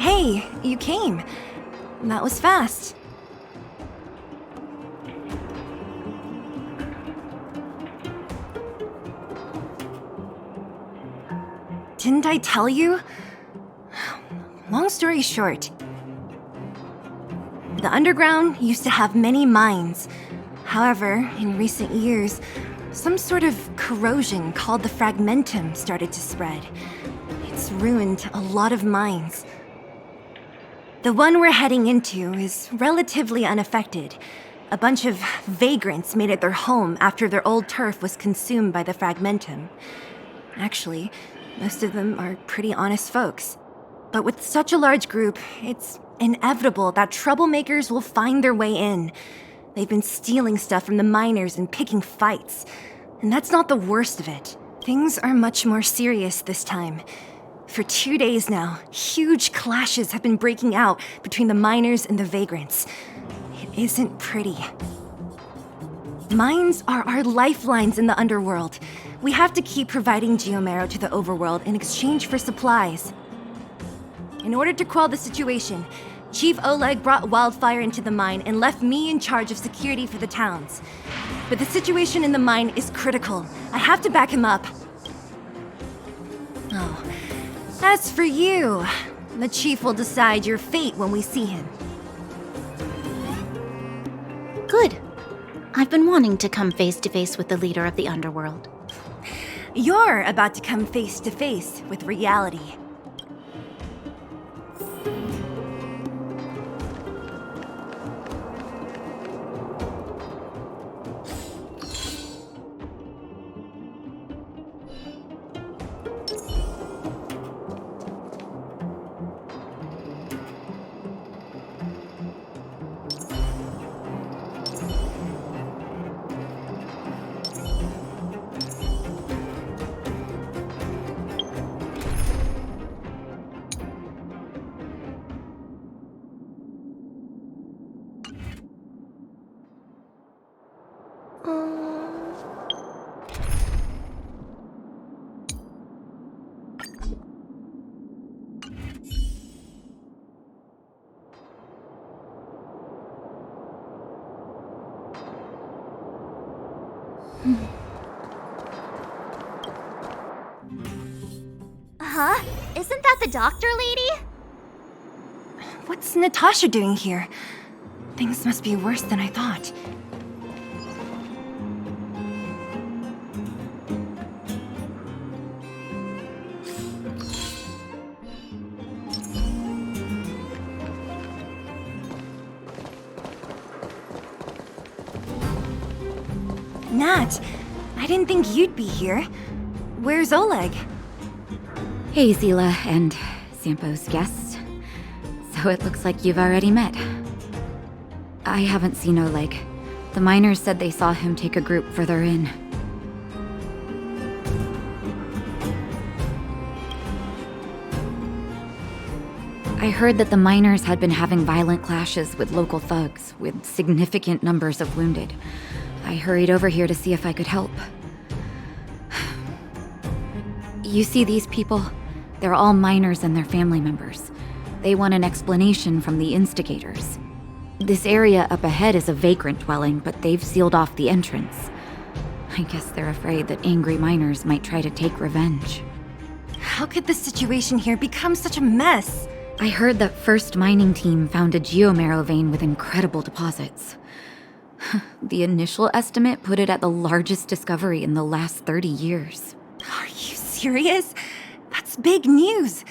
Hey, you came. That was fast. Didn't I tell you? Long story short, the underground used to have many mines. However, in recent years, some sort of corrosion called the fragmentum started to spread. It's ruined a lot of mines. The one we're heading into is relatively unaffected. A bunch of vagrants made it their home after their old turf was consumed by the fragmentum. Actually, most of them are pretty honest folks. But with such a large group, it's inevitable that troublemakers will find their way in. They've been stealing stuff from the miners and picking fights. And that's not the worst of it. Things are much more serious this time. For 2 days now, huge clashes have been breaking out between the miners and the vagrants. It isn't pretty. Mines are our lifelines in the underworld. We have to keep providing geomarrow to the overworld in exchange for supplies. In order to quell the situation, Chief Oleg brought wildfire into the mine and left me in charge of security for the towns. But the situation in the mine is critical. I have to back him up. Oh, as for you, the Chief will decide your fate when we see him. Good. I've been wanting to come face to face with the leader of the underworld. You're about to come face to face with reality. Huh? Isn't that the doctor lady? What's Natasha doing here? Things must be worse than I thought. Nat, I didn't think you'd be here. Where's Oleg? Hey, Zila and Sampo's guests. So it looks like you've already met. I haven't seen Oleg. The miners said they saw him take a group further in. I heard that the miners had been having violent clashes with local thugs, with significant numbers of wounded. I hurried over here to see if I could help. You see these people? They're all miners and their family members. They want an explanation from the instigators. This area up ahead is a vagrant dwelling, but they've sealed off the entrance. I guess they're afraid that angry miners might try to take revenge. How could the situation here become such a mess? I heard that First Mining Team found a geomarrow vein with incredible deposits. The initial estimate put it at the largest discovery in the last 30 years. Are you serious? That's big news.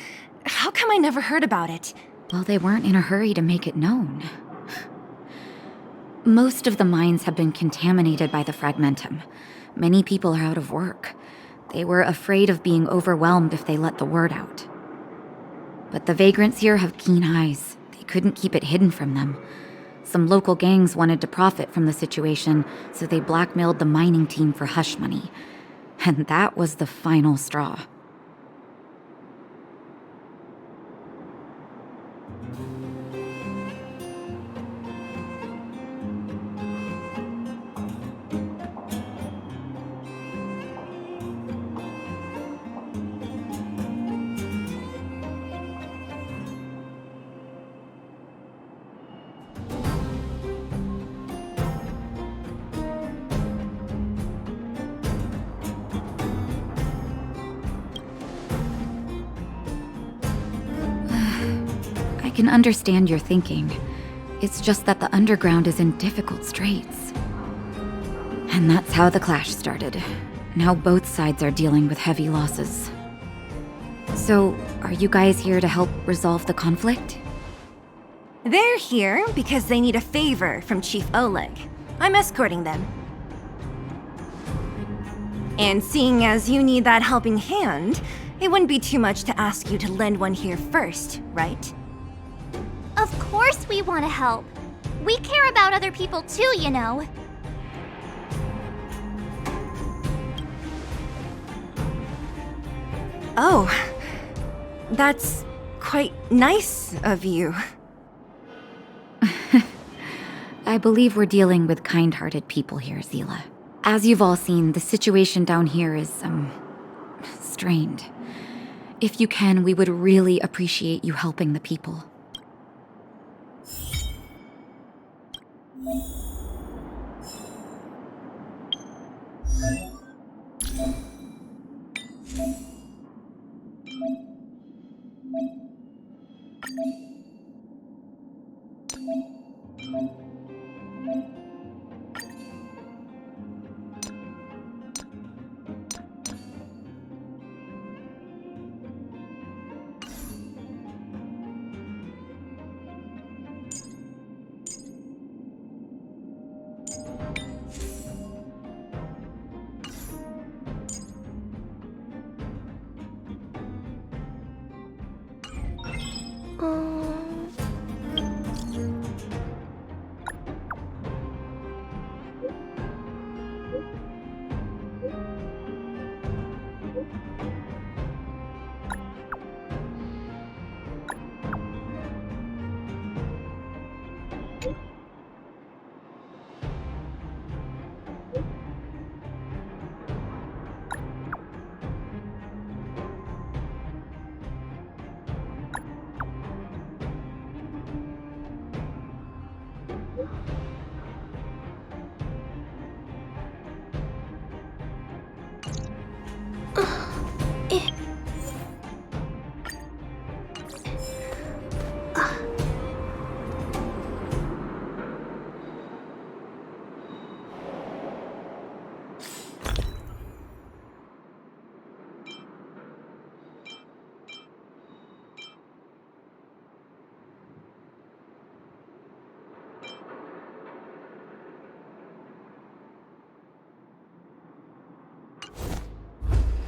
How come I never heard about it? Well, they weren't in a hurry to make it known. Most of the mines have been contaminated by the fragmentum. Many people are out of work. They were afraid of being overwhelmed if they let the word out. But the vagrants here have keen eyes. They couldn't keep it hidden from them. Some local gangs wanted to profit from the situation, so they blackmailed the mining team for hush money. And that was the final straw. can understand your thinking. It's just that the underground is in difficult straits. And that's how the clash started. Now both sides are dealing with heavy losses. So, are you guys here to help resolve the conflict? They're here because they need a favor from Chief Oleg. I'm escorting them. And seeing as you need that helping hand, it wouldn't be too much to ask you to lend one here first, right? Of course we want to help. We care about other people too, you know. Oh, that's quite nice of you. I believe we're dealing with kind-hearted people here, Zila. As you've all seen, the situation down here is, strained. If you can, we would really appreciate you helping the people.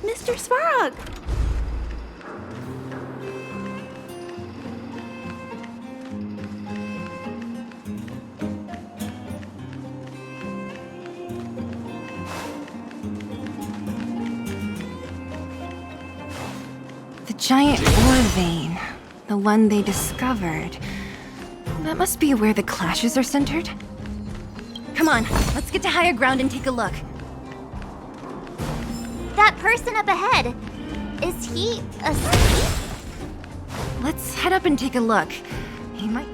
Mr. Svarog! The giant ore vein. The one they discovered. That must be where the clashes are centered. Come on, let's get to higher ground and take a look. That person up ahead, is he asleep? Let's head up and take a look. He might...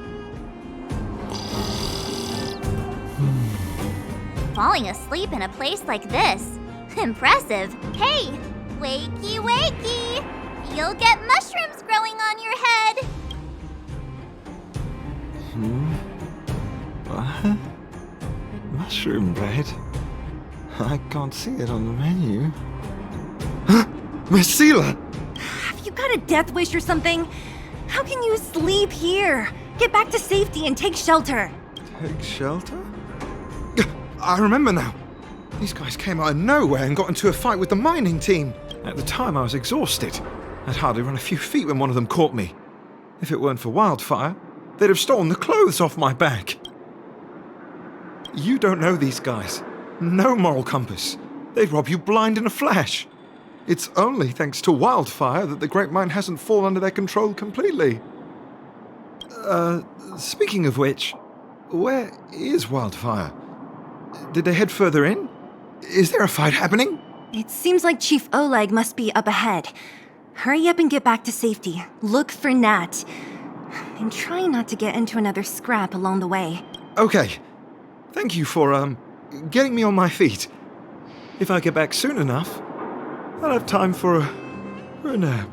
Falling asleep in a place like this. Impressive. Hey, wakey wakey! You'll get mushrooms growing on your head. What? Mushroom bread? I can't see it on the menu. Miss Zila! Have you got a death wish or something? How can you sleep here? Get back to safety and take shelter. Take shelter? I remember now. These guys came out of nowhere and got into a fight with the mining team. At the time, I was exhausted. I'd hardly run a few feet when one of them caught me. If it weren't for Wildfire, they'd have stolen the clothes off my back. You don't know these guys. No moral compass. They'd rob you blind in a flash. It's only thanks to Wildfire that the Great Mine hasn't fallen under their control completely. Speaking of which, where is Wildfire? Did they head further in? Is there a fight happening? It seems like Chief Oleg must be up ahead. Hurry up and get back to safety. Look for Nat. And try not to get into another scrap along the way. Okay. Thank you for, getting me on my feet. If I get back soon enough, I'll have time for a nap.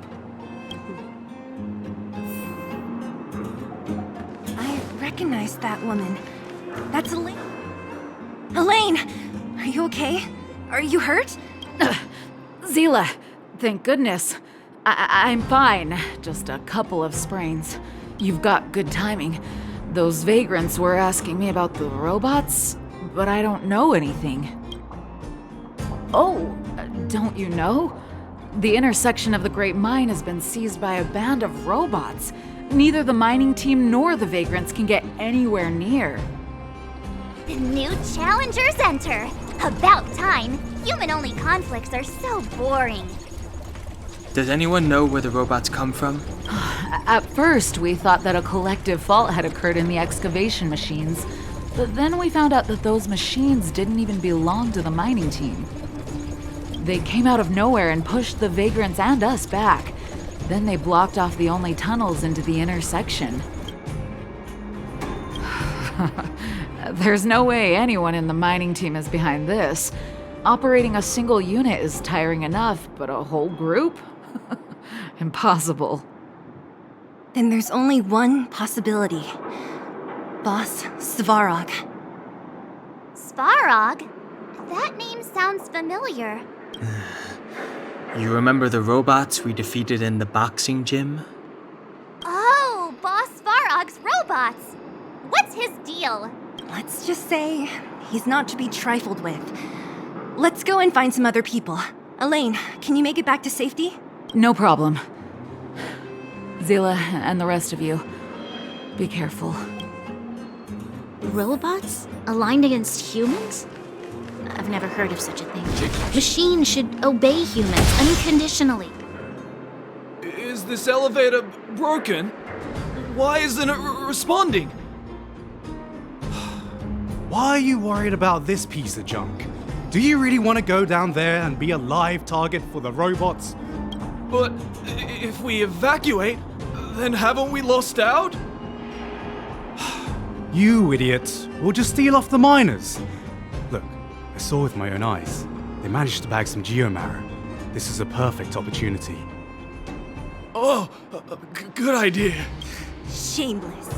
woman. That's Elaine. Elaine! Are you okay? Are you hurt? Zila, thank goodness. I'm fine. Just a couple of sprains. You've got good timing. Those vagrants were asking me about the robots, but I don't know anything. Oh, don't you know? The intersection of the Great Mine has been seized by a band of robots. Neither the mining team nor the vagrants can get anywhere near. The new challengers enter. About time. Human-only conflicts are so boring. Does anyone know where the robots come from? At first, we thought that a collective fault had occurred in the excavation machines, but then we found out that those machines didn't even belong to the mining team. They came out of nowhere and pushed the vagrants and us back. Then they blocked off the only tunnels into the intersection. There's no way anyone in the mining team is behind this. Operating a single unit is tiring enough, but a whole group? Impossible. Then there's only one possibility. Boss Svarog. Svarog? That name sounds familiar. You remember the robots we defeated in the boxing gym? Oh, Boss Svarog's robots! What's his deal? Let's just say he's not to be trifled with. Let's go and find some other people. Elaine, can you make it back to safety? No problem. Zila and the rest of you, be careful. Robots? Aligned against humans? I've never heard of such a thing. Machines should obey humans unconditionally. Is this elevator broken? Why isn't it responding? Why are you worried about this piece of junk? Do you really want to go down there and be a live target for the robots? But if we evacuate, then haven't we lost out? You idiots! We'll just steal off the miners! Look, I saw with my own eyes. They managed to bag some geomarrow. This is a perfect opportunity. Oh, good idea. Shameless.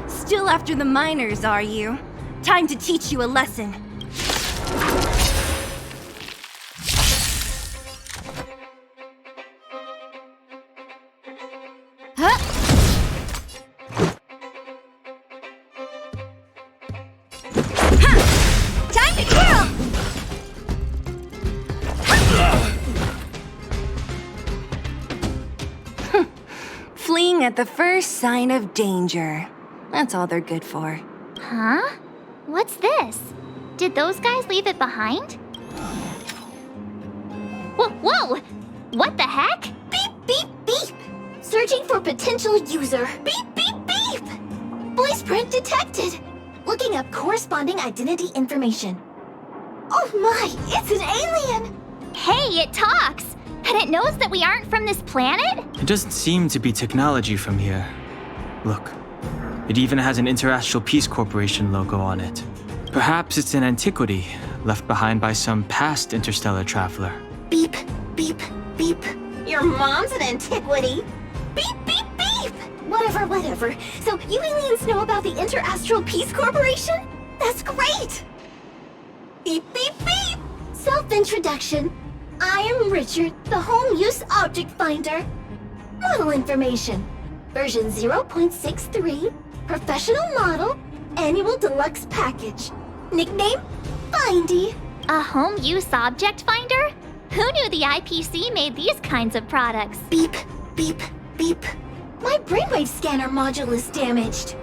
Still after the miners, are you? Time to teach you a lesson. Time to twirl! Fleeing at the first sign of danger. That's all they're good for. Huh? What's this? Did those guys leave it behind? Whoa! What the heck? Beep, beep, beep! Searching for potential user. Beep, beep, beep! Voice print detected. Looking up corresponding identity information. Oh my, it's an alien! Hey, it talks! And it knows that we aren't from this planet? It doesn't seem to be technology from here. Look, it even has an Interastral Peace Corporation logo on it. Perhaps it's an antiquity left behind by some past interstellar traveler. Beep, beep, beep. Your mom's an antiquity. Beep, beep, beep! Whatever. So you aliens know about the Interastral Peace Corporation? That's great! Beep, beep, beep! Self-introduction. I am Richard, the Home Use Object Finder. Model information. Version 0.63. Professional model. Annual deluxe package. Nickname? Findy. A home use object finder? Who knew the IPC made these kinds of products? Beep, beep, beep. My brainwave scanner module is damaged.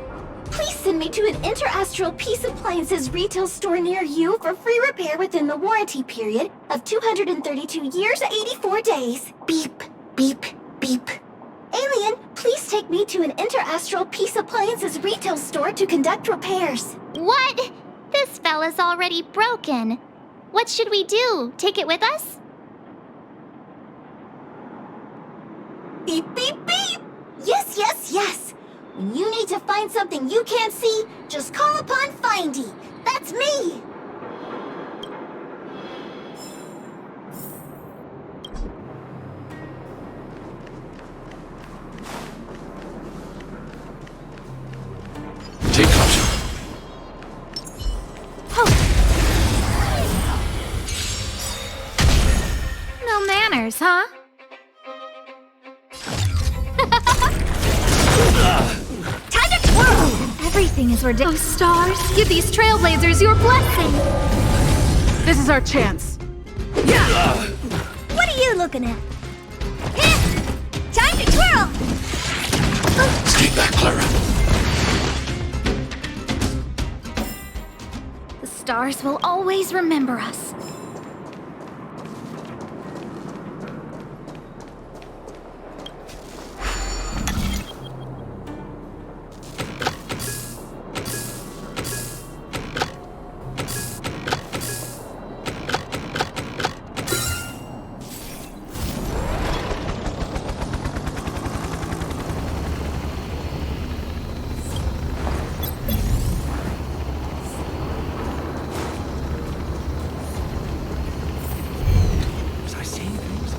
Please send me to an Interastral Peace Appliances retail store near you for free repair within the warranty period of 232 years, 84 days. Beep, beep, beep. Alien, please take me to an Interastral Peace Appliances retail store to conduct repairs. What? This fella's already broken. What should we do? Take it with us? Beep, beep, beep! Yes! When you need to find something you can't see, just call upon Findy. That's me! manners, huh? Time to twirl! Everything is ridiculous. Oh, stars, give these trailblazers your blessing. This is our chance. What are you looking at? Time to twirl! Stay back, Clara. The stars will always remember us. Was I seeing things?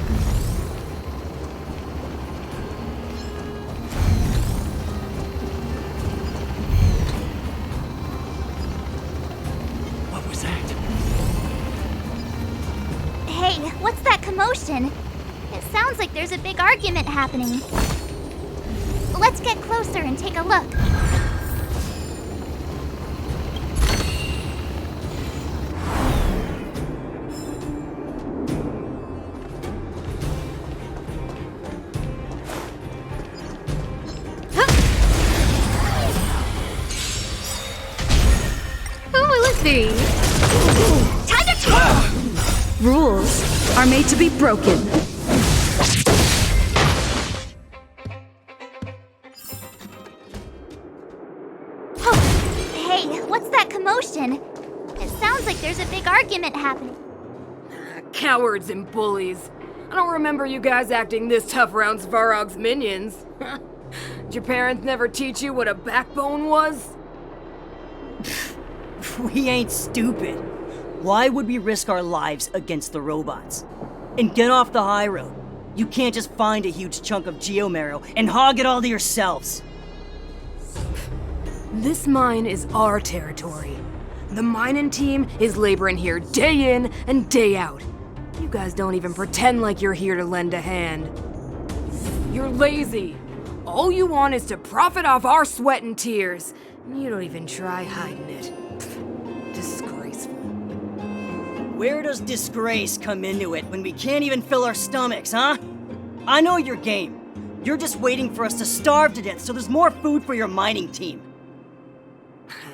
What was that? Hey, what's that commotion? It sounds like there's a big argument happening. Let's get closer and take a look. Who will it be? Time to twirl! Rules are made to be broken. Hey, what's that commotion? It sounds like there's a big argument happening. Cowards and bullies. I don't remember you guys acting this tough around Svarog's minions. Did your parents never teach you what a backbone was? We ain't stupid. Why would we risk our lives against the robots? And get off the high road. You can't just find a huge chunk of geomarrow and hog it all to yourselves. This mine is our territory. The mining team is laboring here day in and day out. You guys don't even pretend like you're here to lend a hand. You're lazy. All you want is to profit off our sweat and tears. You don't even try hiding it. Disgraceful. Where does disgrace come into it when we can't even fill our stomachs, huh? I know your game. You're just waiting for us to starve to death so there's more food for your mining team.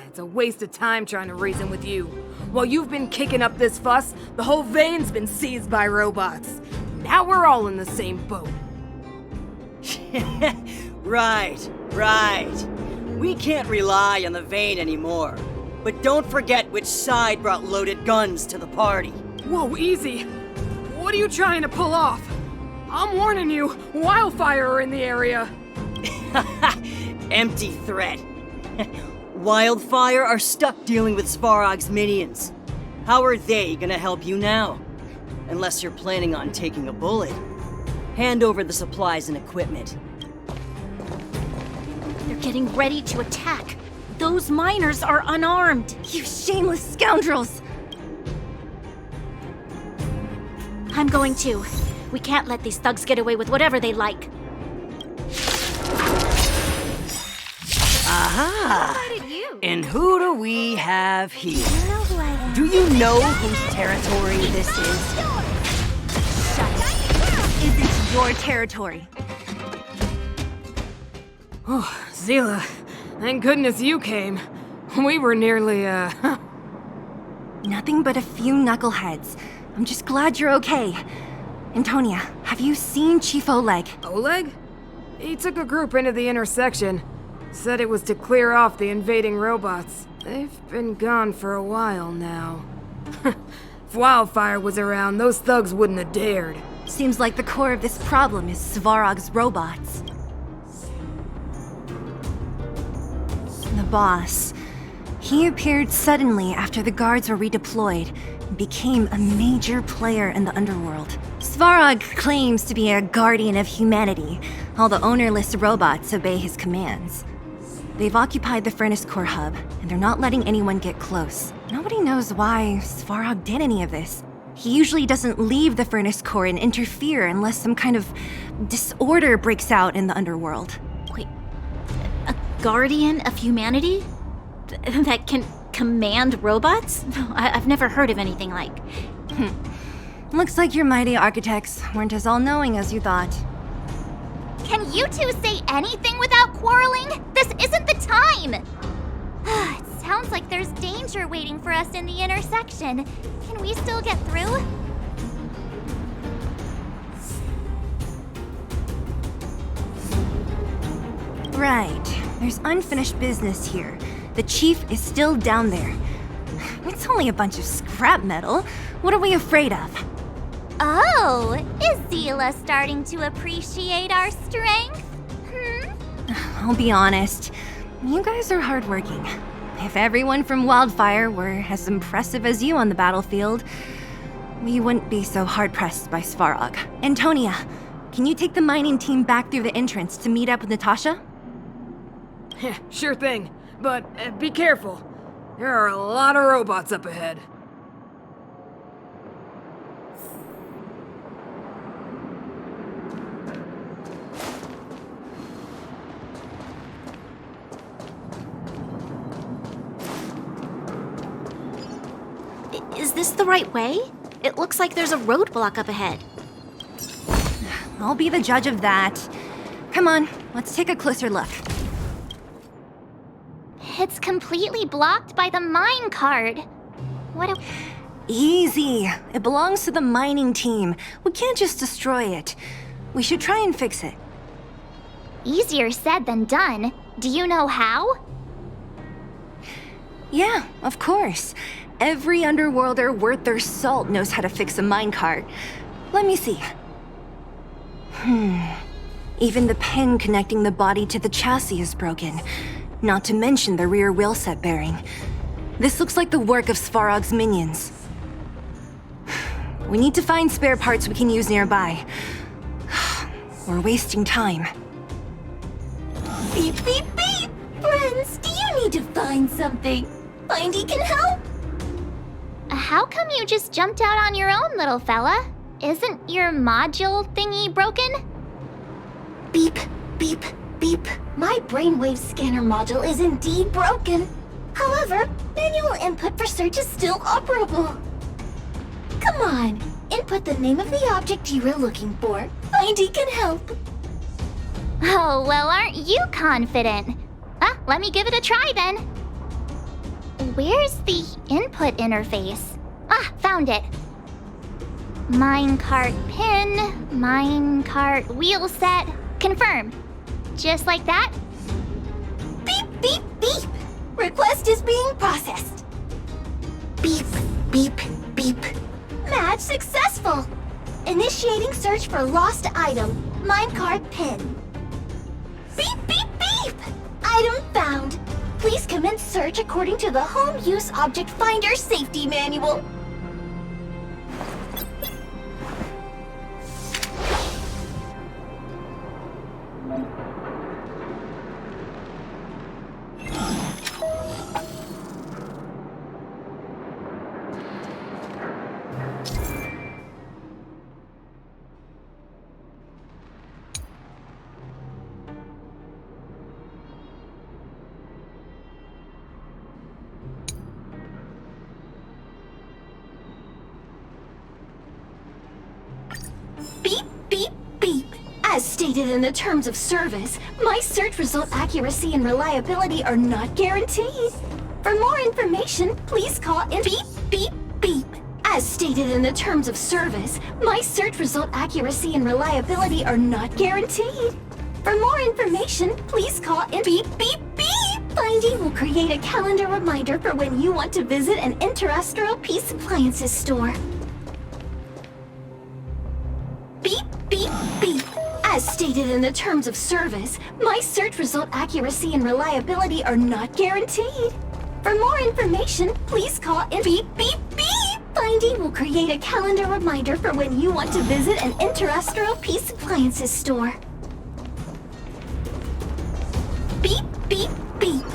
It's a waste of time trying to reason with you. While you've been kicking up this fuss, the whole vein's been seized by robots. Now we're all in the same boat. Right. We can't rely on the vein anymore. But don't forget which side brought loaded guns to the party. Whoa, easy. What are you trying to pull off? I'm warning you, wildfire are in the area. Empty threat. Wildfire are stuck dealing with Svarog's minions. How are they gonna help you now? Unless you're planning on taking a bullet. Hand over the supplies and equipment. They're getting ready to attack. Those miners are unarmed. You shameless scoundrels! I'm going to. We can't let these thugs get away with whatever they like. Aha! Why did you? And who do we have here? You know who I am. Do you know whose territory this is? Isn't your territory. Oh, Zila, thank goodness you came. We were nearly, Nothing but a few knuckleheads. I'm just glad you're okay. Antonia, have you seen Chief Oleg? Oleg? He took a group into the intersection. Said it was to clear off the invading robots. They've been gone for a while now. If Wildfire was around, those thugs wouldn't have dared. Seems like the core of this problem is Svarog's robots. The boss. He appeared suddenly after the guards were redeployed and became a major player in the underworld. Svarog claims to be a guardian of humanity. All the ownerless robots obey his commands. They've occupied the Furnace Core hub, and they're not letting anyone get close. Nobody knows why Svarog did any of this. He usually doesn't leave the furnace core and interfere unless some kind of disorder breaks out in the underworld. Wait, a guardian of humanity? That can command robots? I've never heard of anything like. Looks like your mighty architects weren't as all-knowing as you thought. Can you two say anything without quarreling? This isn't the time! It sounds like there's danger waiting for us in the intersection. Can we still get through? Right. There's unfinished business here. The chief is still down there. It's only a bunch of scrap metal. What are we afraid of? Oh, is Zila starting to appreciate our strength? I'll be honest. You guys are hardworking. If everyone from Wildfire were as impressive as you on the battlefield, we wouldn't be so hard-pressed by Svarog. Antonia, can you take the mining team back through the entrance to meet up with Natasha? Sure thing, but be careful. There are a lot of robots up ahead. Is this the right way? It looks like there's a roadblock up ahead. I'll be the judge of that. Come on, let's take a closer look. It's completely blocked by the mine cart. What a... Easy. It belongs to the mining team. We can't just destroy it. We should try and fix it. Easier said than done. Do you know how? Yeah, of course. Every underworlder worth their salt knows how to fix a minecart. Let me see. Even the pin connecting the body to the chassis is broken. Not to mention the rear wheel set bearing. This looks like the work of Svarog's minions. We need to find spare parts we can use nearby. We're wasting time. Beep, beep, beep! Friends, do you need to find something? Findy can help? How come you just jumped out on your own, little fella? Isn't your module thingy broken? Beep, beep, beep. My brainwave scanner module is indeed broken. However, manual input for search is still operable. Come on, input the name of the object you were looking for. Findy can help. Oh, well, aren't you confident? Let me give it a try then. Where's the input interface? Found it. Minecart pin, minecart wheel set, confirm. Just like that? Beep, beep, beep. Request is being processed. Beep, beep, beep. Match successful. Initiating search for lost item, minecart pin. Beep, beep, beep. Item found. Please commence search according to the Home Use Object Finder Safety Manual. As stated in the terms of service, my search result accuracy and reliability are not guaranteed. For more information, please call in beep, beep, beep. As stated in the terms of service, my search result accuracy and reliability are not guaranteed. For more information, please call in beep, beep, beep. Findy will create a calendar reminder for when you want to visit an Interastral Peace Appliances store. Beep, beep, beep. As stated in the terms of service, my search result accuracy and reliability are not guaranteed. For more information, please call in beep, beep, beep. Findy will create a calendar reminder for when you want to visit an Interastral Peace Appliances store. Beep, beep, beep.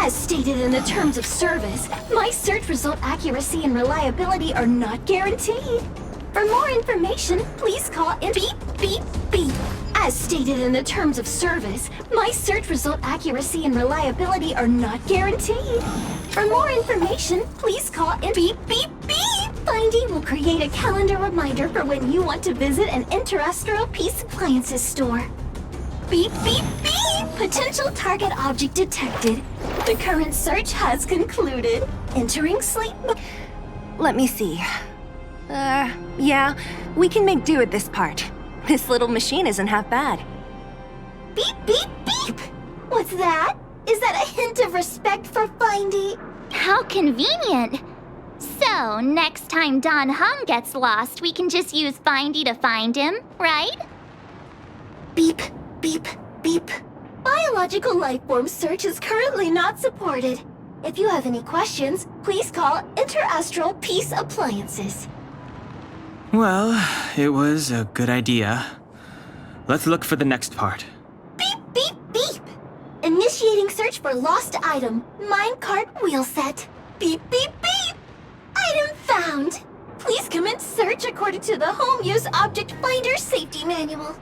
As stated in the terms of service, my search result accuracy and reliability are not guaranteed. For more information, please call in beep, beep, beep. As stated in the terms of service, my search result accuracy and reliability are not guaranteed. For more information, please call in beep, beep, beep. Findy will create a calendar reminder for when you want to visit an Interastral Peace Appliances store. Beep, beep, beep! Potential target object detected. The current search has concluded. Entering sleep mode. Let me see. Yeah, we can make do with this part. This little machine isn't half bad. Beep, beep, beep! What's that? Is that a hint of respect for Findy? How convenient! So, next time Don Hung gets lost, we can just use Findy to find him, right? Beep, beep, beep. Biological life form search is currently not supported. If you have any questions, please call Interastral Peace Appliances. Well, it was a good idea. Let's look for the next part. Beep, beep, beep! Initiating search for lost item. Minecart wheel set. Beep, beep, beep! Item found! Please commence search according to the Home Use Object Finder Safety Manual.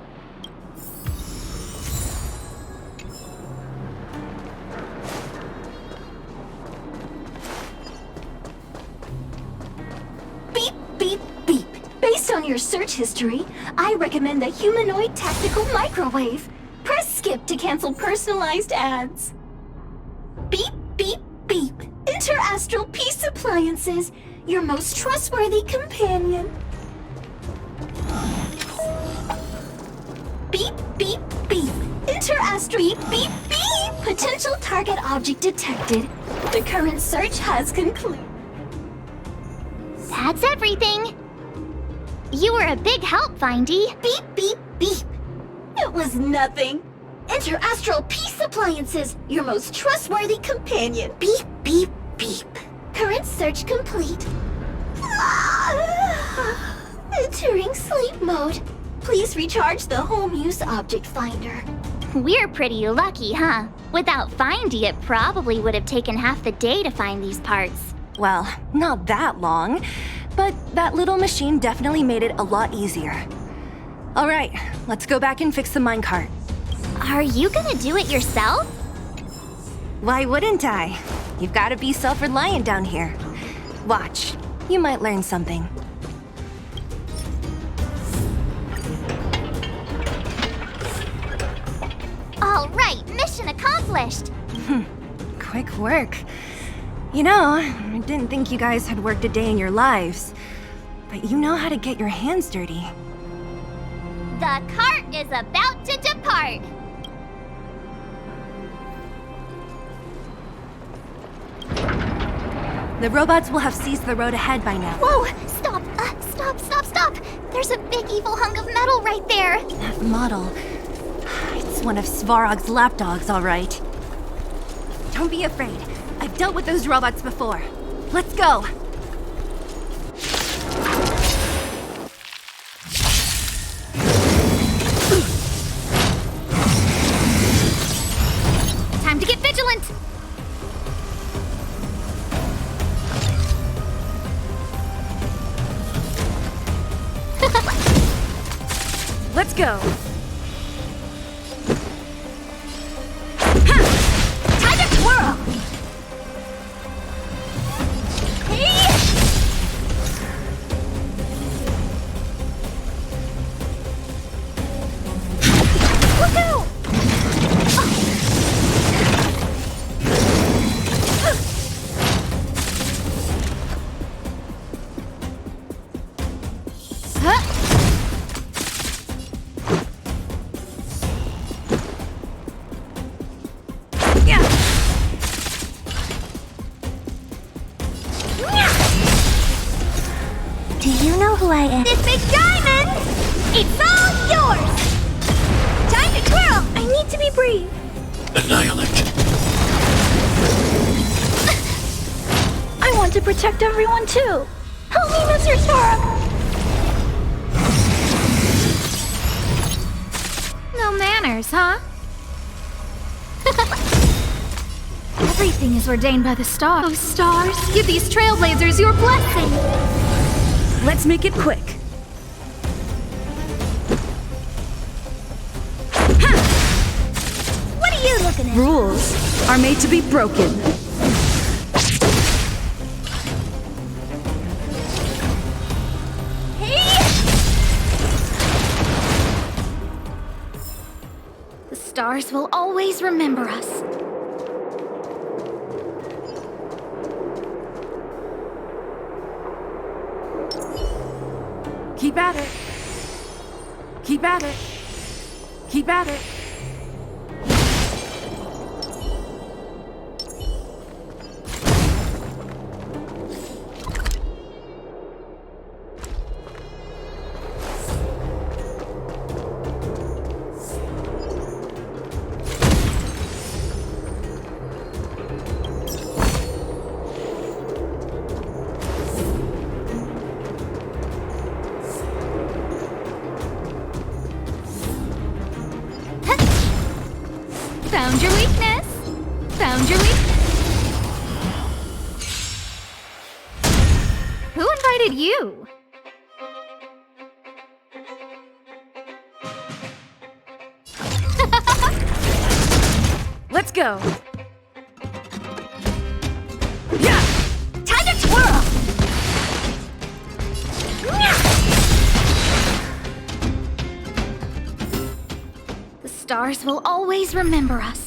Beep, beep, beep. Based on your search history, I recommend the Humanoid Tactical Microwave. Press skip to cancel personalized ads. Beep, beep, beep. Interastral Peace Appliances, your most trustworthy companion. Beep, beep, beep. Interastral beep, beep, beep. Potential target object detected. The current search has concluded. That's everything. You were a big help, Findy. Beep, beep, beep. It was nothing. Interastral Peace Appliances, your most trustworthy companion. Beep, beep, beep. Current search complete. Entering sleep mode. Please recharge the Home Use Object Finder. We're pretty lucky, huh? Without Findy, it probably would have taken half the day to find these parts. Well, not that long, but that little machine definitely made it a lot easier. All right, let's go back and fix the minecart. Are you gonna do it yourself? Why wouldn't I? You've got to be self-reliant down here. Watch, you might learn something. All right, mission accomplished. Quick work. You know, I didn't think you guys had worked a day in your lives, but you know how to get your hands dirty. The cart is about to depart. The robots will have seized the road ahead by now. Whoa! Stop! Stop! There's a big evil hunk of metal right there. That model. It's one of Svarog's lapdogs, all right. Don't be afraid. I've dealt with those robots before. Let's go! Time to get vigilant! Let's go! Time to twirl! Look out! Do you know who I am? This big diamond! It's all yours! Time to twirl! I need to be brave. Annihilate. I want to protect everyone too. Help me, Mr. Svarog. No manners, huh? Everything is ordained by the stars. Oh, stars, give these trailblazers your blessing! Let's make it quick. What are you looking at? Rules are made to be broken. The stars will always remember us. Keep at it. Keep at it. Keep at it. Found your weakness! Found your weakness! Who invited you? Let's go. Time to twirl! The stars will always remember us.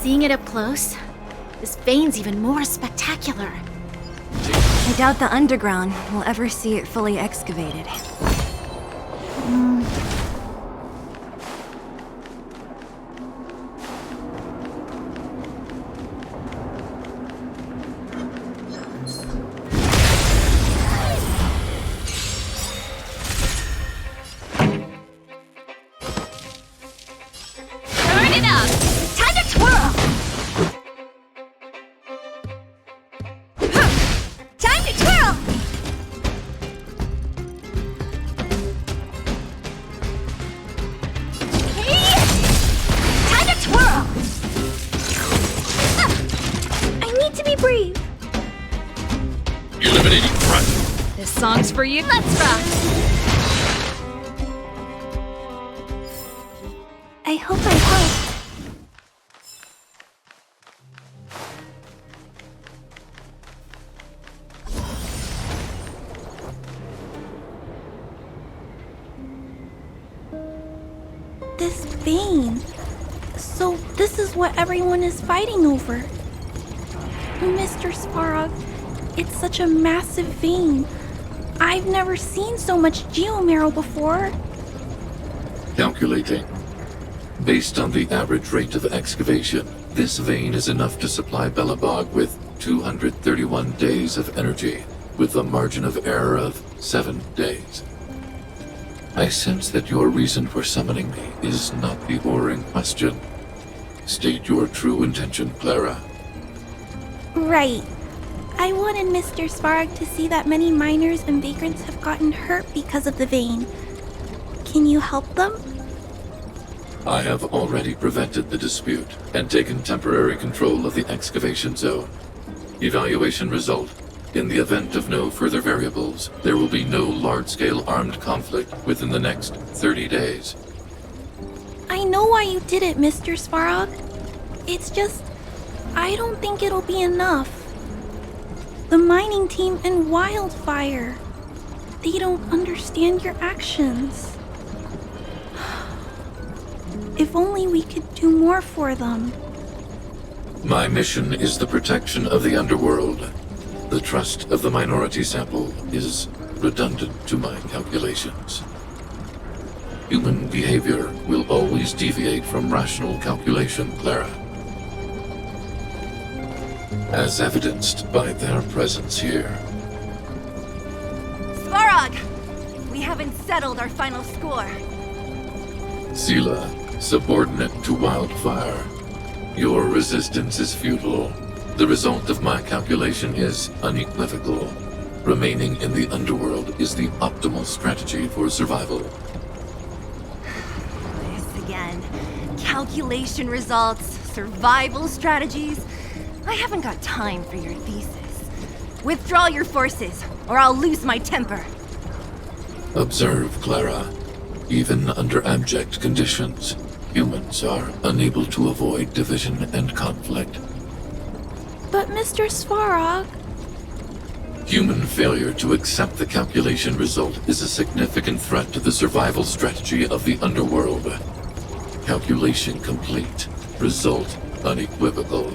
Seeing it up close, this vein's even more spectacular. I doubt the underground will ever see it fully excavated. Turn it up! Time to twirl! Time to twirl! Hey! Time to twirl! I need to be brave. Eliminating threat. This song's for you. Let's rock! I hope I help. This vein. So this is what everyone is fighting over. Mr. Svarog, it's such a massive vein. I've never seen so much geomarrow before. Calculating. Based on the average rate of excavation, this vein is enough to supply Belobog with 231 days of energy, with a margin of error of 7 days. I sense that your reason for summoning me is not the ore in question. State your true intention, Clara. Right. I wanted Mr. Svarog to see that many miners and vagrants have gotten hurt because of the vein. Can you help them? I have already prevented the dispute and taken temporary control of the excavation zone. Evaluation result. In the event of no further variables, there will be no large-scale armed conflict within the next 30 days. I know why you did it, Mr. Svarog. It's just, I don't think it'll be enough. The mining team and Wildfire, they don't understand your actions. If only we could do more for them. My mission is the protection of the underworld. The trust of the minority sample is redundant to my calculations. Human behavior will always deviate from rational calculation, Clara. As evidenced by their presence here. Svarog! We haven't settled our final score. Seela, subordinate to Wildfire. Your resistance is futile. The result of my calculation is unequivocal. Remaining in the underworld is the optimal strategy for survival. This again. Calculation results, survival strategies. I haven't got time for your thesis. Withdraw your forces, or I'll lose my temper. Observe, Clara. Even under abject conditions, humans are unable to avoid division and conflict. But Mr. Svarog... Human failure to accept the calculation result is a significant threat to the survival strategy of the underworld. Calculation complete. Result unequivocal.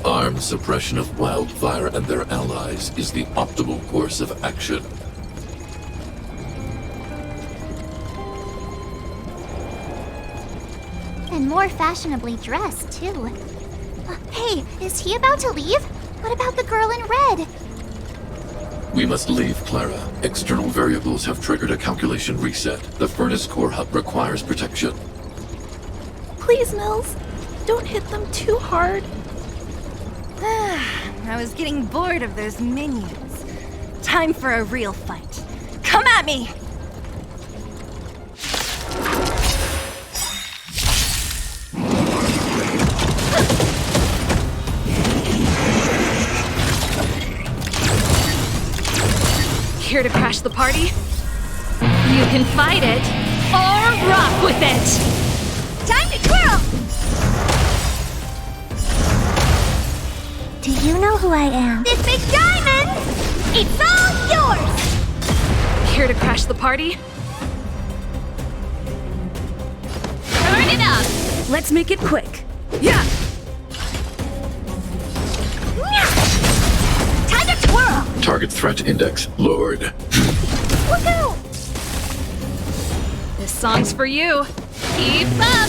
Armed suppression of Wildfire and their allies is the optimal course of action. And more fashionably dressed, too. Hey, is he about to leave? What about the girl in red? We must leave, Clara. External variables have triggered a calculation reset. The furnace core hub requires protection. Please, Mills, don't hit them too hard. I was getting bored of those minions. Time for a real fight. Come at me! Here to crash the party? You can fight it, or rock with it! Time to twirl! Do you know who I am? This big diamond! It's all yours! Here to crash the party? Turn it up! Let's make it quick. Yeah! Target threat index lowered. Look out! This song's for you. Keep up!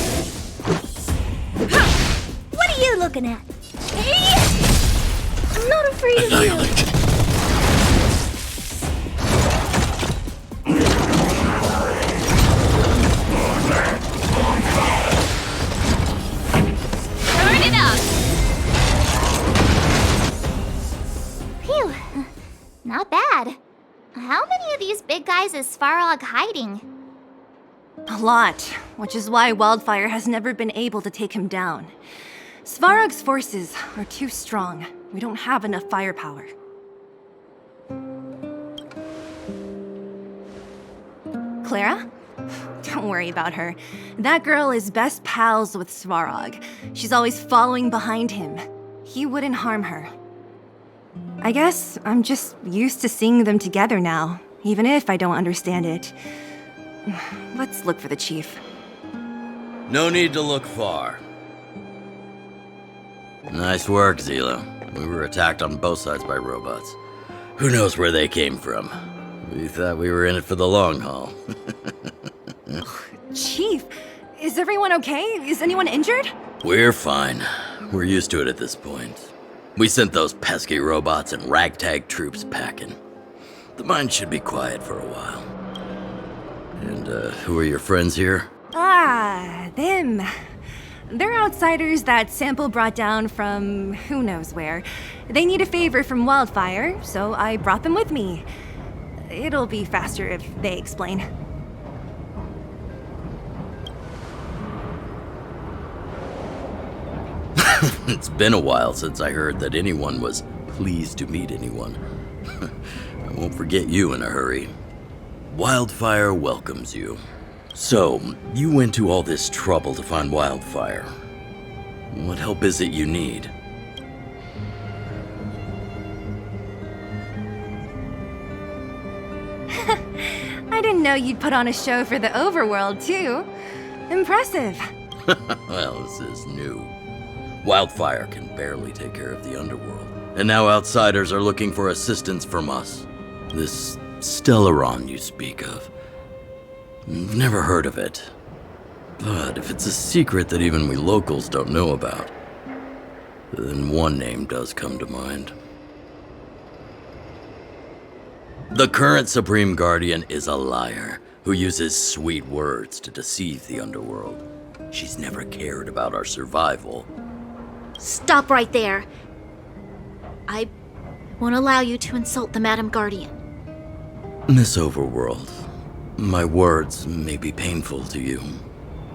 What are you looking at? Hey! I'm not afraid of you. Annihilate. Turn it up! Phew. Not bad. How many of these big guys is Svarog hiding? A lot, which is why Wildfire has never been able to take him down. Svarog's forces are too strong. We don't have enough firepower. Clara? Don't worry about her. That girl is best pals with Svarog. She's always following behind him. He wouldn't harm her. I guess I'm just used to seeing them together now, even if I don't understand it. Let's look for the chief. No need to look far. Nice work, Zila. We were attacked on both sides by robots. Who knows where they came from? We thought we were in it for the long haul. Chief, is everyone okay? Is anyone injured? We're fine. We're used to it at this point. We sent those pesky robots and ragtag troops packing. The mine should be quiet for a while. And, who are your friends here? Ah, them. They're outsiders that Sample brought down from who knows where. They need a favor from Wildfire, so I brought them with me. It'll be faster if they explain. It's been a while since I heard that anyone was pleased to meet anyone. I won't forget you in a hurry. Wildfire welcomes you. So, you went to all this trouble to find Wildfire. What help is it you need? I didn't know you'd put on a show for the overworld, too. Impressive. Well, this is new. Wildfire can barely take care of the underworld. And now outsiders are looking for assistance from us. This Stellaron you speak of. Never heard of it. But if it's a secret that even we locals don't know about, then one name does come to mind. The current Supreme Guardian is a liar who uses sweet words to deceive the underworld. She's never cared about our survival. Stop right there. I won't allow you to insult the Madam Guardian. Miss Overworld, my words may be painful to you,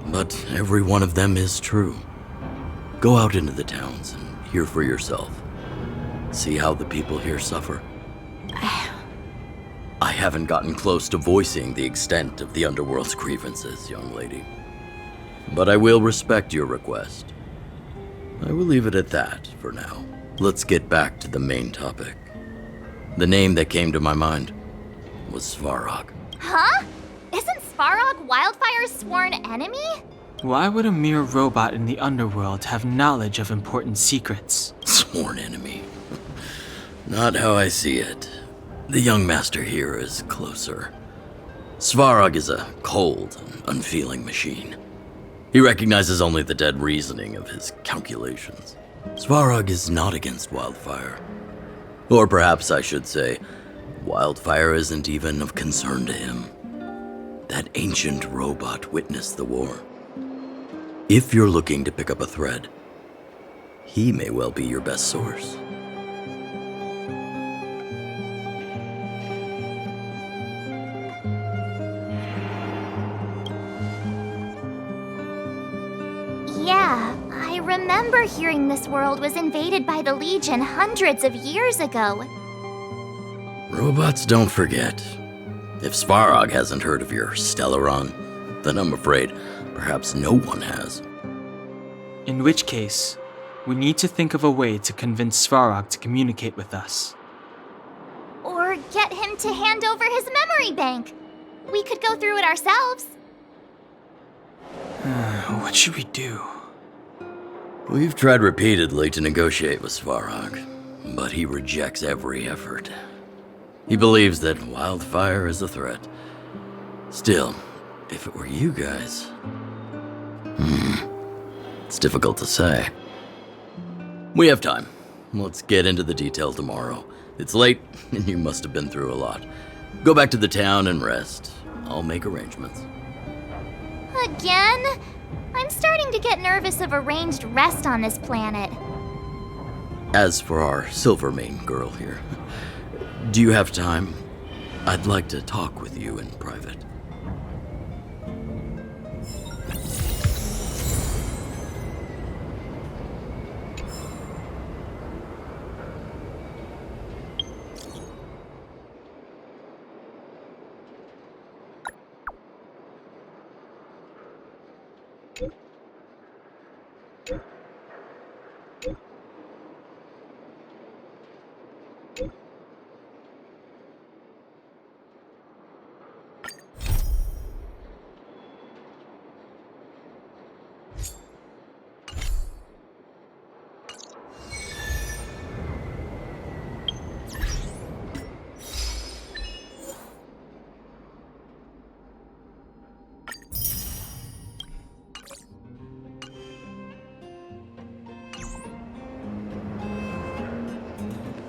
but every one of them is true. Go out into the towns and hear for yourself. See how the people here suffer. I haven't gotten close to voicing the extent of the underworld's grievances, young lady. But I will respect your request. I will leave it at that for now. Let's get back to the main topic. The name that came to my mind was Svarog. Huh? Isn't Svarog Wildfire's sworn enemy? Why would a mere robot in the underworld have knowledge of important secrets? Sworn enemy. Not how I see it. The young master here is closer. Svarog is a cold and unfeeling machine. He recognizes only the dead reasoning of his calculations. Svarog is not against Wildfire. Or perhaps I should say, Wildfire isn't even of concern to him. That ancient robot witnessed the war. If you're looking to pick up a thread, he may well be your best source. Yeah, I remember hearing this world was invaded by the Legion hundreds of years ago. Robots don't forget. If Svarog hasn't heard of your Stellaron, then I'm afraid perhaps no one has. In which case, we need to think of a way to convince Svarog to communicate with us. Or get him to hand over his memory bank. We could go through it ourselves. What should we do? We've tried repeatedly to negotiate with Svarog, but he rejects every effort. He believes that wildfire is a threat. Still, if it were you guys... It's difficult to say. We have time. Let's get into the detail tomorrow. It's late, and you must have been through a lot. Go back to the town and rest. I'll make arrangements. Again? I'm starting to get nervous of arranged rest on this planet. As for our Silvermane girl here, do you have time? I'd like to talk with you in private.